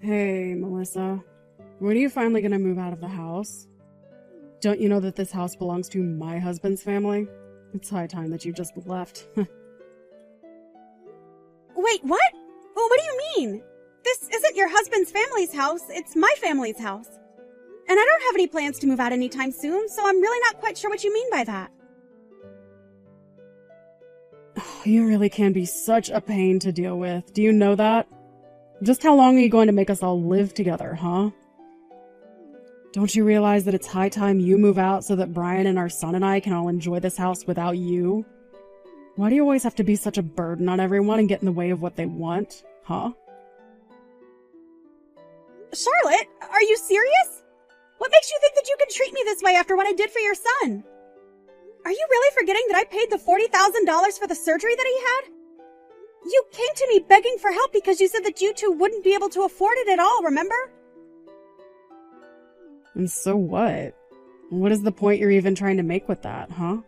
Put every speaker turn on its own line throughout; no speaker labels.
Hey, Melissa. When are you finally gonna move out of the house? Don't you know that this house belongs to my husband's family? It's high time that you just left.
Wait, what? Well, what do you mean? This isn't your husband's family's house, it's my family's house. And I don't have any plans to move out anytime soon, so I'm really not quite sure what you mean by that.
You really can be such a pain to deal with. Do you know that? Just how long are you going to make us all live together, huh? Don't you realize that it's high time you move out so that Brian and our son and I can all enjoy this house without you? Why do you always have to be such a burden on everyone and get in the way of what they want, huh?
Charlotte, are you serious? What makes you think that you can treat me this way after what I did for your son? Are you really forgetting that I paid the $40,000 for the surgery that he had? You came to me begging for help because you said that you two wouldn't be able to afford it at all, remember?
And so what? What is the point you're even trying to make with that, huh?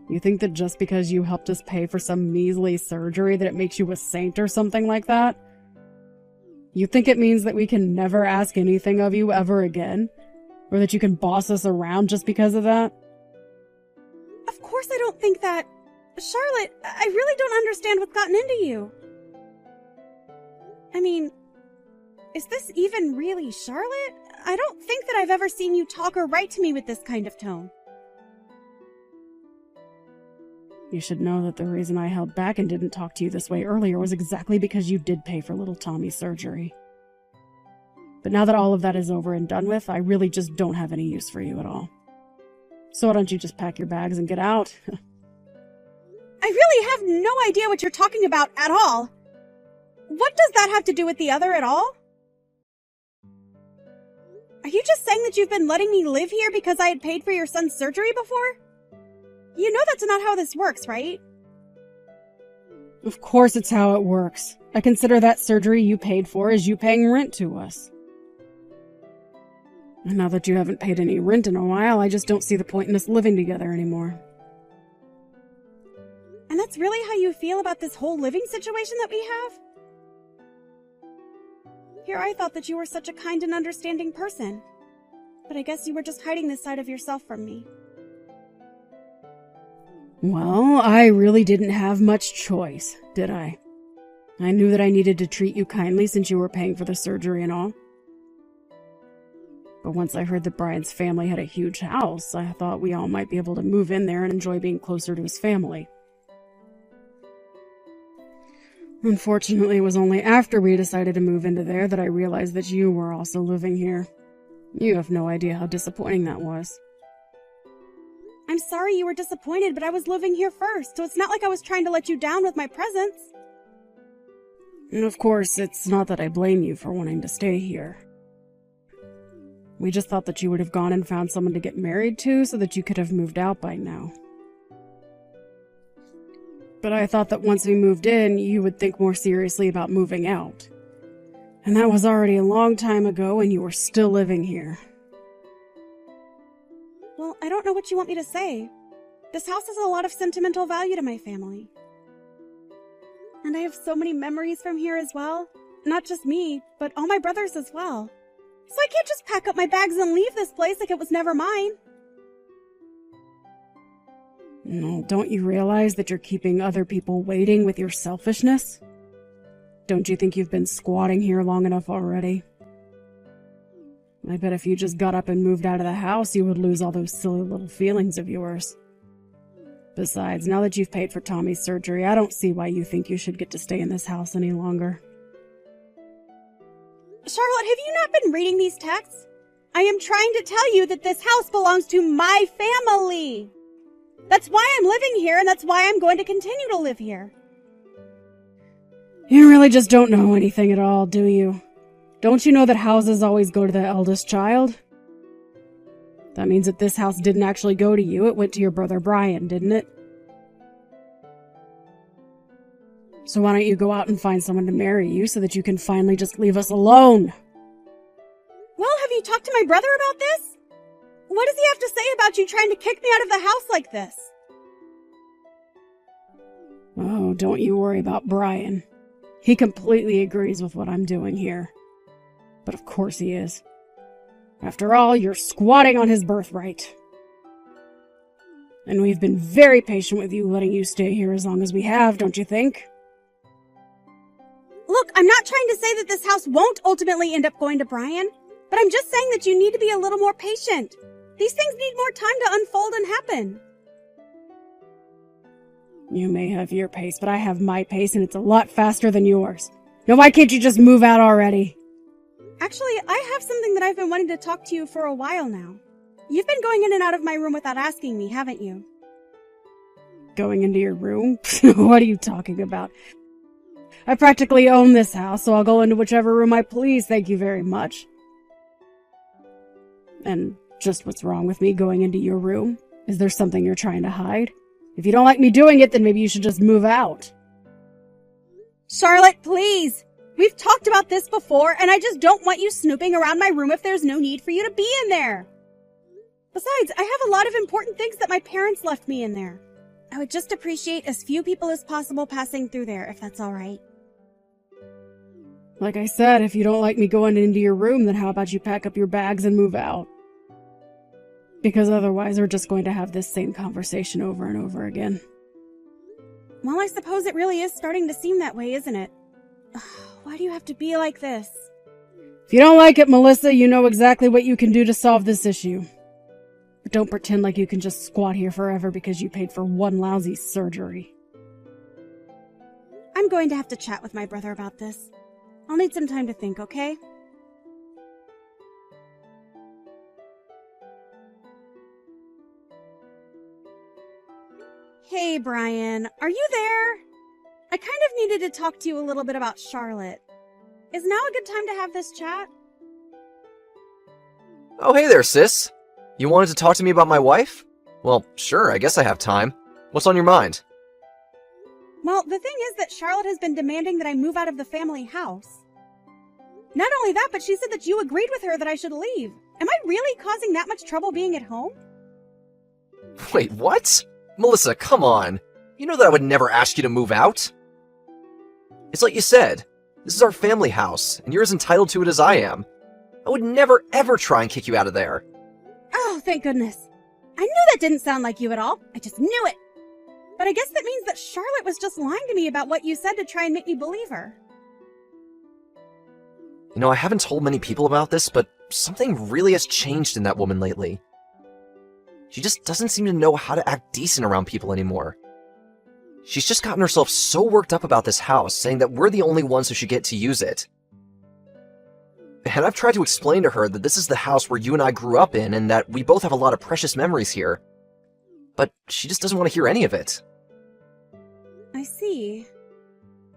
You think that just because you helped us pay for some measly surgery that it makes you a saint or something like that? You think it means that we can never ask anything of you ever again? Or that you can boss us around just because of that?
Of course I don't think that. Charlotte, I really don't understand what's gotten into you. I mean, is this even really Charlotte? I don't think that I've ever seen you talk or write to me with this kind of tone.
You should know that the reason I held back and didn't talk to you this way earlier was exactly because you did pay for little Tommy's surgery. But now that all of that is over and done with, I really just don't have any use for you at all. So why don't you just pack your bags and get out?
I really have no idea what you're talking about at all. What does that have to do with the other at all? Are you just saying that you've been letting me live here because I had paid for your son's surgery before? You know that's not how this works, right?
Of course it's how it works. I consider that surgery you paid for as you paying rent to us. And now that you haven't paid any rent in a while, I just don't see the point in us living together anymore.
And that's really how you feel about this whole living situation that we have? Here I thought that you were such a kind and understanding person. But I guess you were just hiding this side of yourself from me.
Well, I really didn't have much choice, did I? I knew that I needed to treat you kindly since you were paying for the surgery and all. But once I heard that Brian's family had a huge house, I thought we all might be able to move in there and enjoy being closer to his family. Unfortunately, it was only after we decided to move into there that I realized that you were also living here. You have no idea how disappointing that was.
I'm sorry you were disappointed, but I was living here first, so it's not like I was trying to let you down with my presence.
And of course, it's not that I blame you for wanting to stay here. We just thought that you would have gone and found someone to get married to so that you could have moved out by now. But I thought that once we moved in, you would think more seriously about moving out. And that was already a long time ago, and you were still living here.
Well, I don't know what you want me to say. This house has a lot of sentimental value to my family. And I have so many memories from here as well. Not just me, but all my brothers as well. So I can't just pack up my bags and leave this place like it was never mine.
No, don't you realize that you're keeping other people waiting with your selfishness? Don't you think you've been squatting here long enough already? I bet if you just got up and moved out of the house, you would lose all those silly little feelings of yours. Besides, now that you've paid for Tommy's surgery, I don't see why you think you should get to stay in this house any longer.
Charlotte, have you not been reading these texts? I am trying to tell you that this house belongs to my family. That's why I'm living here, and that's why I'm going to continue to live here.
You really just don't know anything at all, do you? Don't you know that houses always go to the eldest child? That means that this house didn't actually go to you, it went to your brother Brian, didn't it? So why don't you go out and find someone to marry you so that you can finally just leave us alone?
Well, have you talked to my brother about this? What does he have to say about you trying to kick me out of the house like this?
Oh, don't you worry about Brian. He completely agrees with what I'm doing here. But of course he is. After all, you're squatting on his birthright. And we've been very patient with you, letting you stay here as long as we have, don't you think?
Look, I'm not trying to say that this house won't ultimately end up going to Brian, but I'm just saying that you need to be a little more patient. These things need more time to unfold and happen.
You may have your pace, but I have my pace, and it's a lot faster than yours. Now why can't you just move out already?
Actually, I have something that I've been wanting to talk to you for a while now. You've been going in and out of my room without asking me, haven't you?
Going into your room? What are you talking about? I practically own this house, so I'll go into whichever room I please, thank you very much. And just what's wrong with me going into your room? Is there something you're trying to hide? If you don't like me doing it, then maybe you should just move out.
Charlotte, please! We've talked about this before, and I just don't want you snooping around my room if there's no need for you to be in there. Besides, I have a lot of important things that my parents left me in there. I would just appreciate as few people as possible passing through there, if that's all right.
Like I said, if you don't like me going into your room, then how about you pack up your bags and move out? Because otherwise we're just going to have this same conversation over and over again.
Well, I suppose it really is starting to seem that way, isn't it? Why do you have to be like this?
If you don't like it, Melissa, you know exactly what you can do to solve this issue. But don't pretend like you can just squat here forever because you paid for one lousy surgery.
I'm going to have to chat with my brother about this. I'll need some time to think, okay? Hey, Brian, are you there? I kind of needed to talk to you a little bit about Charlotte. Is now a good time to have this chat?
Oh, hey there, sis. You wanted to talk to me about my wife? Well, sure, I guess I have time. What's on your mind?
Well, the thing is that Charlotte has been demanding that I move out of the family house. Not only that, but she said that you agreed with her that I should leave. Am I really causing that much trouble being at home?
Wait, what? Melissa, come on. You know that I would never ask you to move out. It's like you said. This is our family house, and you're as entitled to it as I am. I would never, ever try and kick you out of there.
Oh, thank goodness. I knew that didn't sound like you at all. I just knew it. But I guess that means that Charlotte was just lying to me about what you said to try and make me believe her.
You know, I haven't told many people about this, but something really has changed in that woman lately. She just doesn't seem to know how to act decent around people anymore. She's just gotten herself so worked up about this house, saying that we're the only ones who should get to use it. And I've tried to explain to her that this is the house where you and I grew up in, and that we both have a lot of precious memories here. But she just doesn't want to hear any of it.
I see.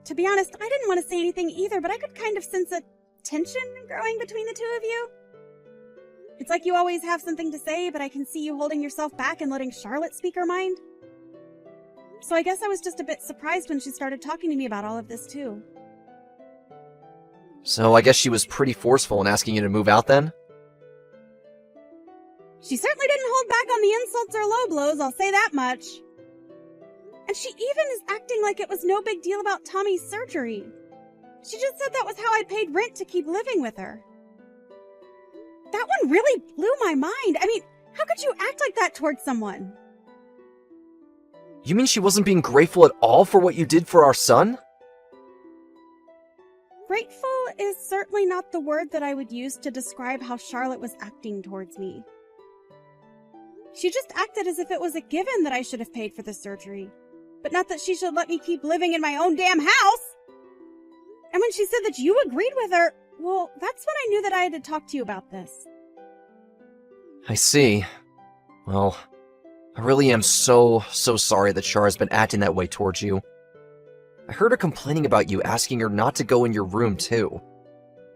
To be honest, I didn't want to say anything either, but I could kind of sense a tension growing between the two of you. It's like you always have something to say, but I can see you holding yourself back and letting Charlotte speak her mind. So I guess I was just a bit surprised when she started talking to me about all of this too.
So I guess she was pretty forceful in asking you to move out then?
She certainly didn't hold back on the insults or low blows, I'll say that much. And she even is acting like it was no big deal about Tommy's surgery. She just said that was how I paid rent to keep living with her. That one really blew my mind. I mean, how could you act like that towards someone?
You mean she wasn't being grateful at all for what you did for our son?
Grateful is certainly not the word that I would use to describe how Charlotte was acting towards me. She just acted as if it was a given that I should have paid for the surgery, but not that she should let me keep living in my own damn house. And when she said that you agreed with her, well, that's when I knew that I had to talk to you about this.
I see. Well, I really am so sorry that Char has been acting that way towards you. I heard her complaining about you, asking her not to go in your room, too.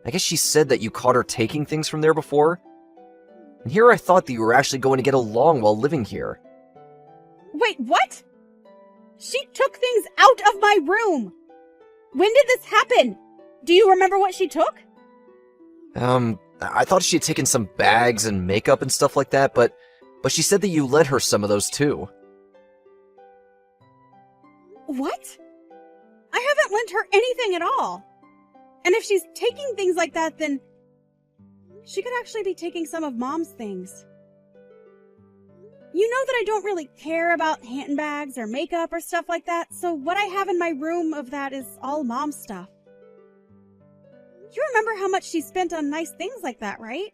I guess she said that you caught her taking things from there before. And here I thought that you were actually going to get along while living here.
Wait, what? She took things out of my room! When did this happen? Do you remember what she took?
I thought she had taken some bags and makeup and stuff like that, but she said that you lent her some of those too.
What? I haven't lent her anything at all. And if she's taking things like that, then she could actually be taking some of Mom's things. You know that I don't really care about handbags or makeup or stuff like that, so what I have in my room of that is all Mom's stuff. You remember how much she spent on nice things like that, right?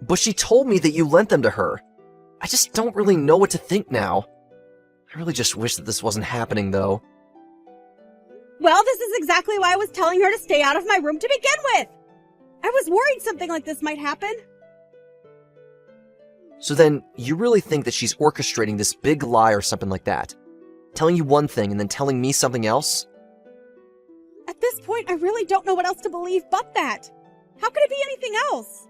But she told me that you lent them to her. I just don't really know what to think now. I really just wish that this wasn't happening, though.
Well, this is exactly why I was telling her to stay out of my room to begin with. I was worried something like this might happen.
So then, you really think that she's orchestrating this big lie or something like that? Telling you one thing and then telling me something else?
At this point, I really don't know what else to believe but that. How could it be anything else?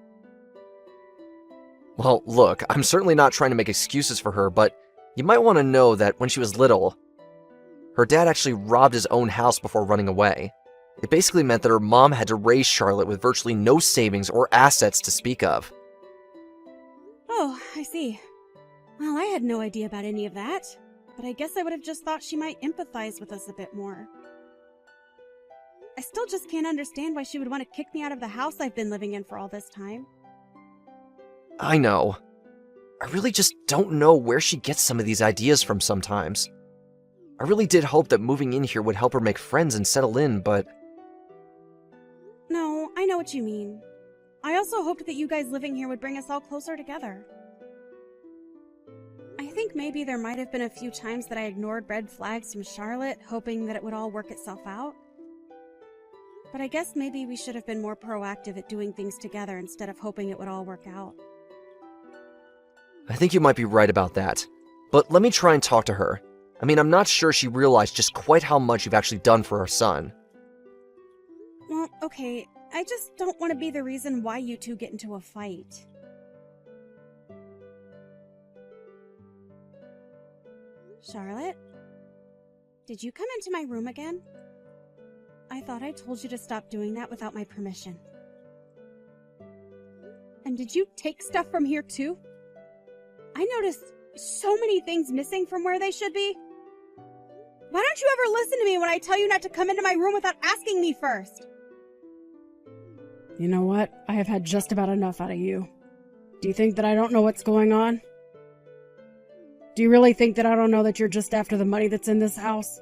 Well, look, I'm certainly not trying to make excuses for her, but you might want to know that when she was little, her dad actually robbed his own house before running away. It basically meant that her mom had to raise Charlotte with virtually no savings or assets to speak of.
Oh, I see. Well, I had no idea about any of that, but I guess I would have just thought she might empathize with us a bit more. I still just can't understand why she would want to kick me out of the house I've been living in for all this time.
I know. I really just don't know where she gets some of these ideas from sometimes. I really did hope that moving in here would help her make friends and settle in, but...
No, I know what you mean. I also hoped that you guys living here would bring us all closer together. I think maybe there might have been a few times that I ignored red flags from Charlotte, hoping that it would all work itself out. But I guess maybe we should have been more proactive at doing things together instead of hoping it would all work out.
I think you might be right about that. But let me try and talk to her. I mean, I'm not sure she realized just quite how much you've actually done for her son.
Well, okay, I just don't want to be the reason why you two get into a fight. Charlotte? Did you come into my room again? I thought I told you to stop doing that without my permission. And did you take stuff from here too? I noticed so many things missing from where they should be. Why don't you ever listen to me when I tell you not to come into my room without asking me first?
You know what? I have had just about enough out of you. Do you think that I don't know what's going on? Do you really think that I don't know that you're just after the money that's in this house?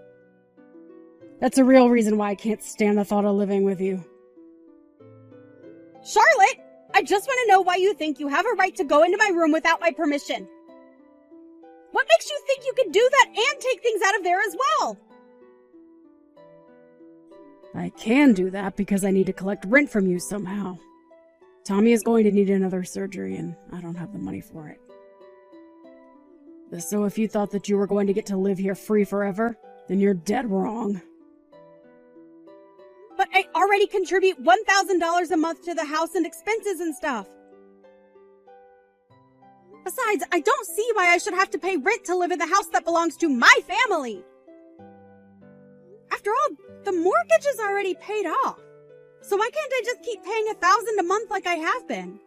That's a real reason why I can't stand the thought of living with you.
Charlotte, I just want to know why you think you have a right to go into my room without my permission. What makes you think you can do that and take things out of there as well?
I can do that because I need to collect rent from you somehow. Tommy is going to need another surgery and I don't have the money for it. So if you thought that you were going to get to live here free forever, then you're dead wrong.
But I already contribute $1,000 a month to the house and expenses and stuff. Besides, I don't see why I should have to pay rent to live in the house that belongs to my family. After all, the mortgage is already paid off. So why can't I just keep paying $1,000 a month like I have been?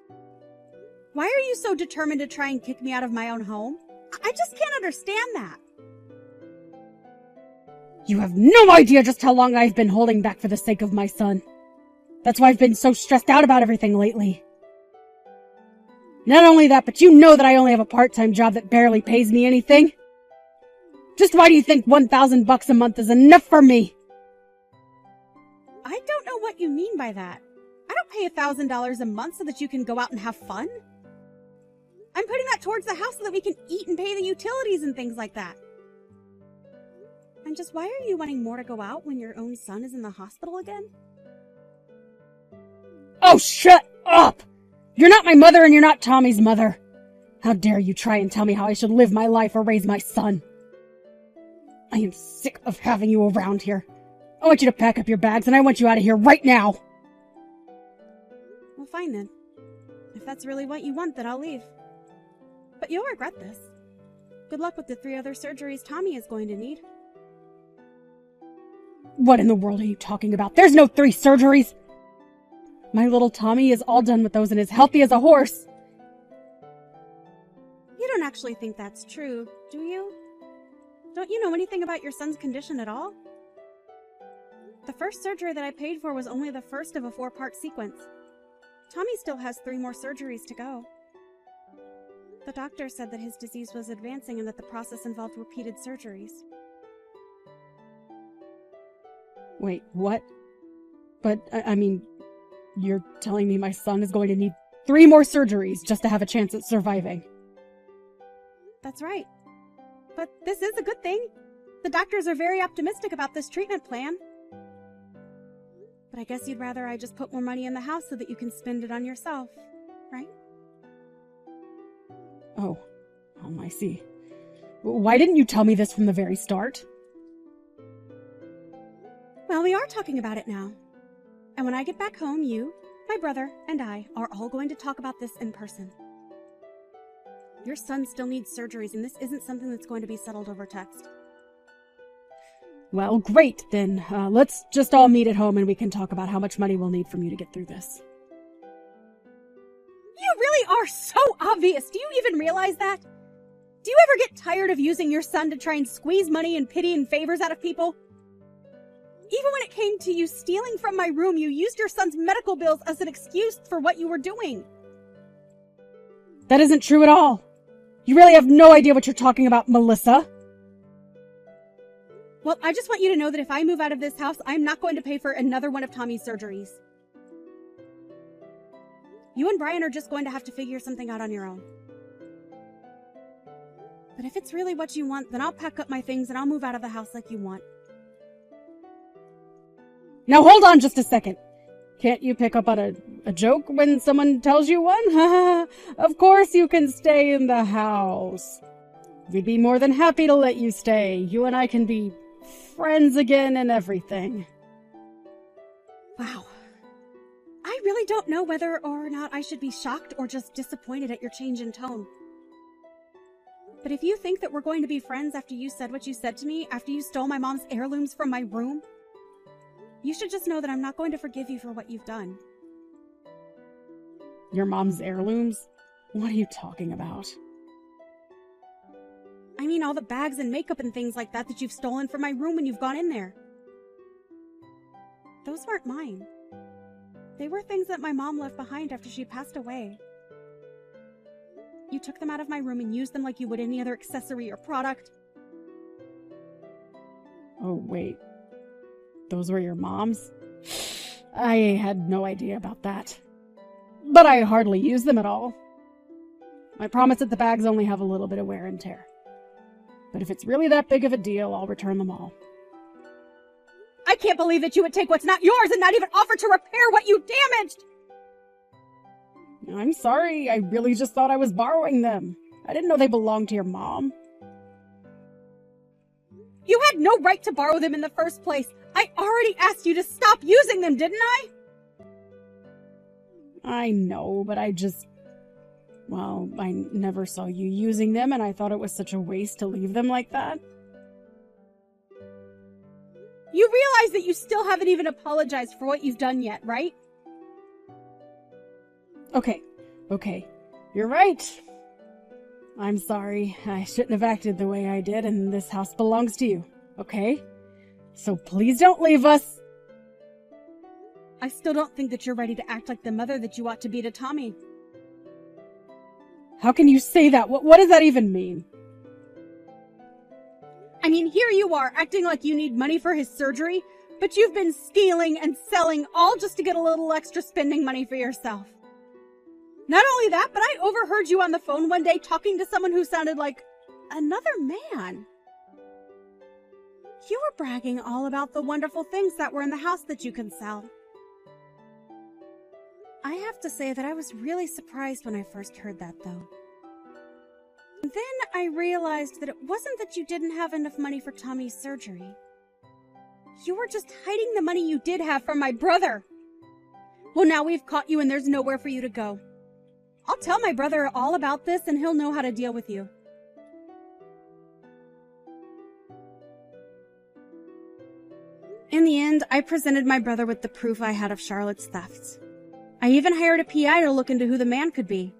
Why are you so determined to try and kick me out of my own home? I just can't understand that.
You have no idea just how long I've been holding back for the sake of my son. That's why I've been so stressed out about everything lately. Not only that, but you know that I only have a part-time job that barely pays me anything. Just why do you think $1,000 a month is enough for me?
I don't know what you mean by that. I don't pay $1,000 a month so that you can go out and have fun. I'm putting that towards the house so that we can eat and pay the utilities and things like that. And just why are you wanting more to go out when your own son is in the hospital again?
Oh, shut up! You're not my mother and you're not Tommy's mother. How dare you try and tell me how I should live my life or raise my son? I am sick of having you around here. I want you to pack up your bags and I want you out of here right now.
Well, fine then. If that's really what you want, then I'll leave. But you'll regret this. Good luck with the 3 other surgeries Tommy is going to need.
What in the world are you talking about? There's no 3 surgeries! My little Tommy is all done with those and is healthy as a horse.
You don't actually think that's true, do you? Don't you know anything about your son's condition at all? The first surgery that I paid for was only the first of a 4-part sequence. Tommy still has 3 more surgeries to go. The doctor said that his disease was advancing and that the process involved repeated surgeries.
Wait, what? But, I mean, you're telling me my son is going to need 3 more surgeries just to have a chance at surviving?
That's right. But this is a good thing. The doctors are very optimistic about this treatment plan. But I guess you'd rather I just put more money in the house so that you can spend it on yourself, right?
Oh, I see. Why didn't you tell me this from the very start?
Well, we are talking about it now. And when I get back home, you, my brother, and I are all going to talk about this in person. Your son still needs surgeries, and this isn't something that's going to be settled over text.
Well, great, then. Let's just all meet at home and we can talk about how much money we'll need from you to get through this.
You really are so obvious. Do you even realize that? Do you ever get tired of using your son to try and squeeze money and pity and favors out of people? Even when it came to you stealing from my room, you used your son's medical bills as an excuse for what you were doing.
That isn't true at all. You really have no idea what you're talking about, Melissa.
Well, I just want you to know that if I move out of this house, I'm not going to pay for another one of Tommy's surgeries. You and Brian are just going to have to figure something out on your own. But if it's really what you want, then I'll pack up my things and I'll move out of the house like you want.
Now hold on just a second. Can't you pick up on a joke when someone tells you one? Of course you can stay in the house. We'd be more than happy to let you stay. You and I can be friends again and everything.
Wow. I really don't know whether or not I should be shocked or just disappointed at your change in tone. But if you think that we're going to be friends after you said what you said to me, after you stole my mom's heirlooms from my room, you should just know that I'm not going to forgive you for what you've done.
Your mom's heirlooms? What are you talking about?
I mean all the bags and makeup and things like that you've stolen from my room when you've gone in there. Those weren't mine. They were things that my mom left behind after she passed away. You took them out of my room and used them like you would any other accessory or product.
Oh, wait. Those were your mom's? I had no idea about that. But I hardly use them at all. I promise that the bags only have a little bit of wear and tear. But if it's really that big of a deal, I'll return them all.
I can't believe that you would take what's not yours and not even offer to repair what you damaged!
I'm sorry, I really just thought I was borrowing them. I didn't know they belonged to your mom.
You had no right to borrow them in the first place. I already asked you to stop using them, didn't I?
I know, but I never saw you using them, and I thought it was such a waste to leave them like that.
You realize that you still haven't even apologized for what you've done yet, right?
Okay. You're right. I'm sorry. I shouldn't have acted the way I did, and this house belongs to you, okay? So please don't leave us.
I still don't think that you're ready to act like the mother that you ought to be to Tommy.
How can you say that? What does that even mean?
I mean, here you are, acting like you need money for his surgery, but you've been stealing and selling all just to get a little extra spending money for yourself. Not only that, but I overheard you on the phone one day talking to someone who sounded like another man. You were bragging all about the wonderful things that were in the house that you can sell. I have to say that I was really surprised when I first heard that, though. Then I realized that it wasn't that you didn't have enough money for Tommy's surgery. You were just hiding the money you did have from my brother. Well, now we've caught you and there's nowhere for you to go. I'll tell my brother all about this and he'll know how to deal with you. In the end, I presented my brother with the proof I had of Charlotte's thefts. I even hired a PI to look into who the man could be.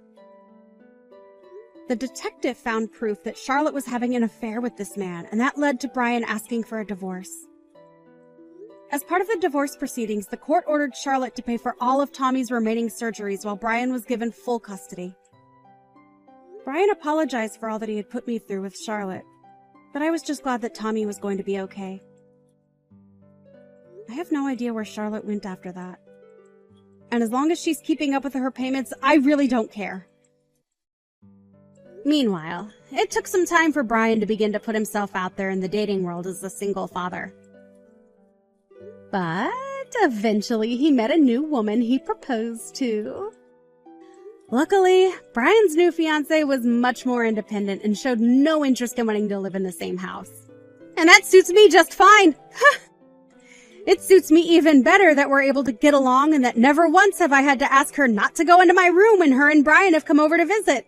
The detective found proof that Charlotte was having an affair with this man, and that led to Brian asking for a divorce. As part of the divorce proceedings, the court ordered Charlotte to pay for all of Tommy's remaining surgeries while Brian was given full custody. Brian apologized for all that he had put me through with Charlotte, but I was just glad that Tommy was going to be okay. I have no idea where Charlotte went after that. And as long as she's keeping up with her payments, I really don't care. Meanwhile, it took some time for Brian to begin to put himself out there in the dating world as a single father. But eventually he met a new woman he proposed to. Luckily, Brian's new fiancée was much more independent and showed no interest in wanting to live in the same house. And that suits me just fine. It suits me even better that we're able to get along and that never once have I had to ask her not to go into my room when her and Brian have come over to visit.